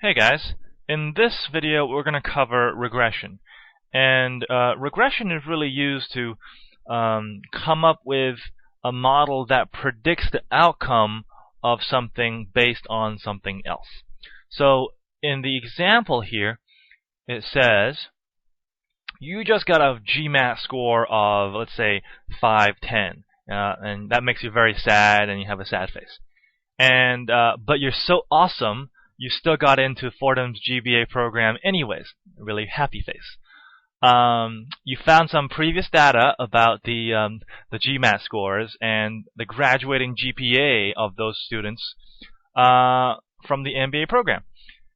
Hey guys, in this video we're going to cover regression. And regression is really used to come up with a model that predicts the outcome of something based on something else. So in the example here, it says you just got a GMAT score of, let's say, 510, and that makes you very sad and you have a sad face. And but you're so awesome, you still got into Fordham's GBA program anyways. Really happy face. You found some previous data about the GMAT scores and the graduating GPA of those students from the MBA program.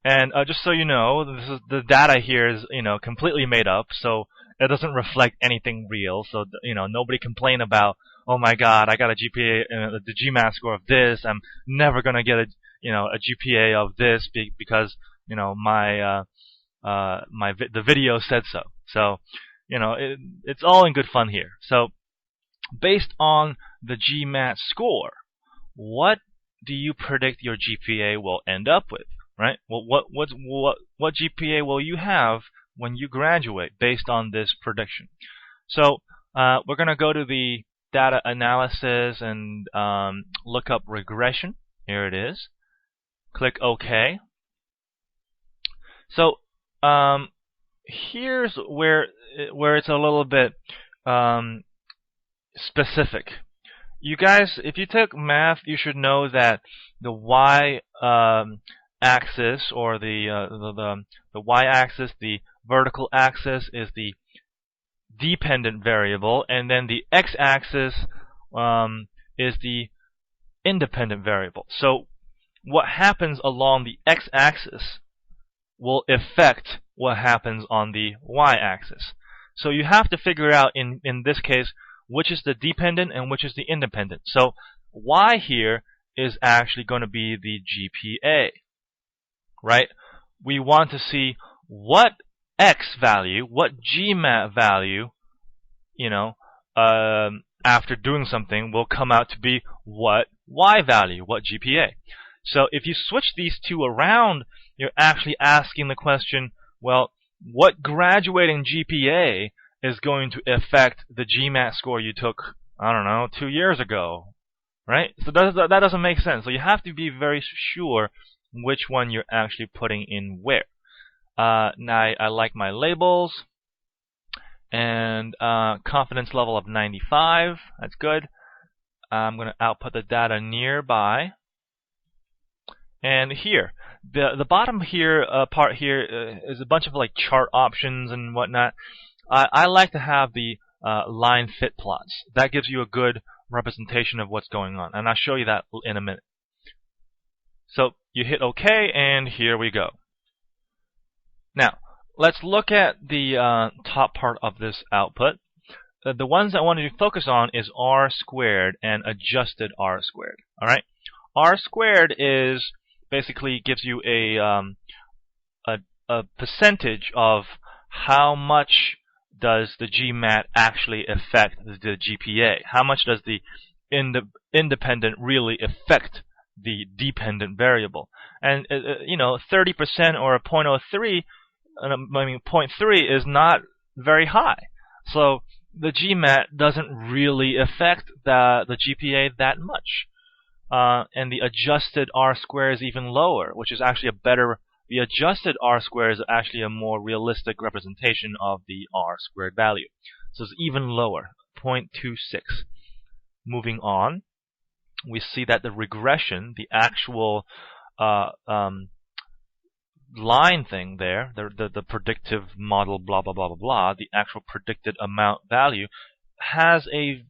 And just so you know, the data here is completely made up, so it doesn't reflect anything real. So nobody complain about, oh my God, I got a GPA, the GMAT score of this. I'm never gonna get a GPA of this because the video said so. So it's all in good fun here. So based on the GMAT score, what do you predict your GPA will end up with? Right? Well, what GPA will you have when you graduate based on this prediction? So we're going to go to the data analysis and look up regression. Here it is. Click OK. So here's where it's a little bit specific. You guys, if you took math, you should know that the y axis, or the y-axis, the vertical axis, is the dependent variable, and then the x-axis is the independent variable. So what happens along the x-axis will affect what happens on the y-axis. So you have to figure out, in this case, which is the dependent and which is the independent. So y here is actually going to be the GPA. Right? We want to see what x value, what GMAT value, after doing something will come out to be what y value, what GPA. So if you switch these two around, you're actually asking the question, well, what graduating GPA is going to affect the GMAT score you took, I don't know, 2 years ago? Right? So that doesn't make sense. So you have to be very sure which one you're actually putting in where. Now I like my labels, and confidence level of 95. That's good. I'm going to output the data nearby. And here, the bottom here part here is a bunch of like chart options and whatnot. I like to have the line fit plots. That gives you a good representation of what's going on, and I'll show you that in a minute. So you hit OK, and here we go. Now, let's look at the top part of this output. The ones I wanted to focus on is R squared and adjusted R squared. All right, R squared is basically gives you a percentage of how much does the GMAT actually affect the GPA. How much does the independent really affect the dependent variable? And 30% or a 0.03, 0.3 is not very high. So the GMAT doesn't really affect the GPA that much. And the adjusted R square is even lower, which is actually the adjusted R square is actually a more realistic representation of the R squared value. So it's even lower, 0.26. Moving on, we see that the regression, the actual line thing there, the predictive model, blah, blah, blah, blah, blah, the actual predicted amount value has a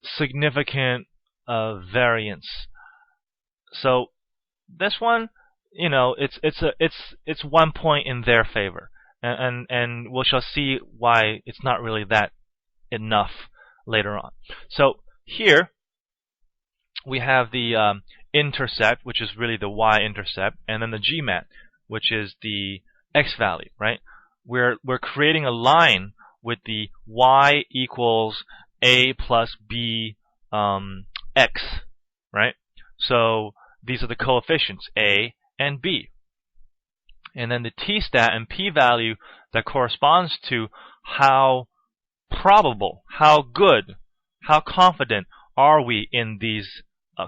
significant variance. So this one, it's 1 point in their favor, and we shall see why it's not really that enough later on. So here we have the intercept, which is really the y-intercept, and then the GMAT, which is the x value, right? We're creating a line with the y equals a plus b x, right? So these are the coefficients, a and b. and then the t-stat and p-value that corresponds to how probable, how good, how confident are we in these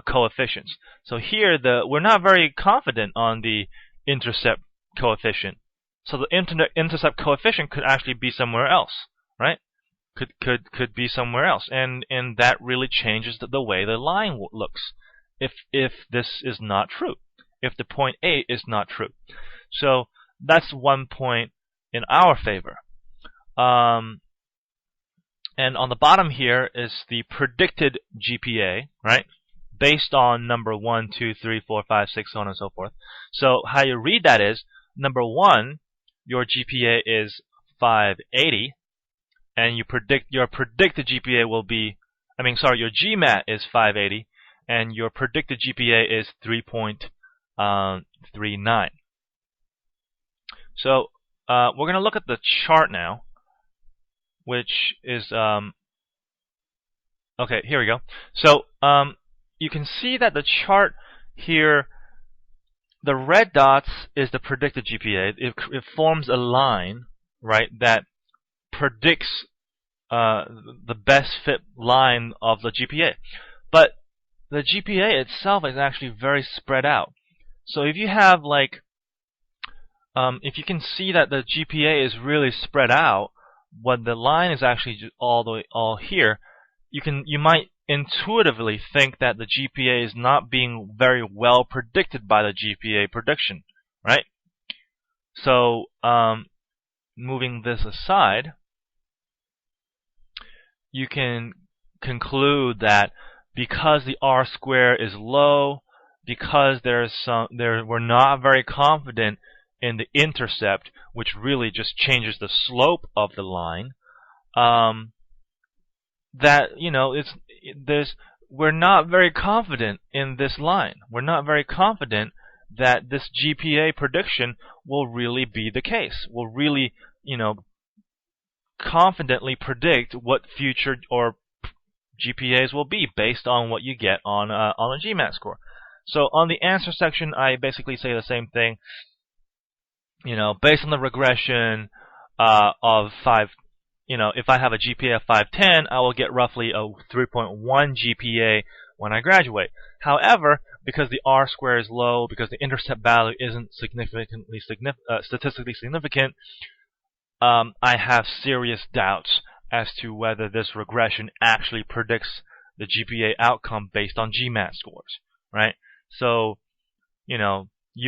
coefficients. So here we're not very confident on the intercept coefficient. So the intercept coefficient could actually be somewhere else, right? Could be somewhere else, and that really changes the way the line looks if this is not true, if the point A is not true. So that's 1 point in our favor. And on the bottom here is the predicted GPA, right? Based on number 1, 2, 3, 4, 5, 6, so on and so forth. So how you read that is, number 1, your GPA is 580, and your predicted GPA will be, your GMAT is 580, and your predicted GPA is 3.39. So we're going to look at the chart now, which is okay. Here we go. So you can see that the chart here, the red dots is the predicted GPA. It forms a line, right, that predicts the best fit line of the GPA. But the GPA itself is actually very spread out. So if you have if you can see that the GPA is really spread out, when the line is actually all here, you might intuitively think that the GPA is not being very well predicted by the GPA prediction, right? So moving this aside, you can conclude that because the R-square is low, because we're not very confident in the intercept, which really just changes the slope of the line, that we're not very confident in this line. We're not very confident that this GPA prediction will really be the case. Will really, confidently predict what future or GPAs will be based on what you get on a GMAT score. So on the answer section, I basically say the same thing. Based on the regression of 5, if I have a GPA of 510, I will get roughly a 3.1 GPA when I graduate. However, because the R-square is low, because the intercept value isn't statistically significant, I have serious doubts as to whether this regression actually predicts the GPA outcome based on GMAT scores, right? So, you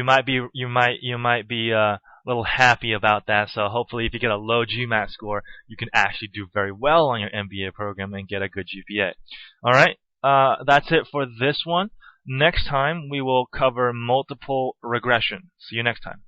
might be a little happy about that. So hopefully, if you get a low GMAT score, you can actually do very well on your MBA program and get a good GPA. All right, that's it for this one. Next time we will cover multiple regression. See you next time.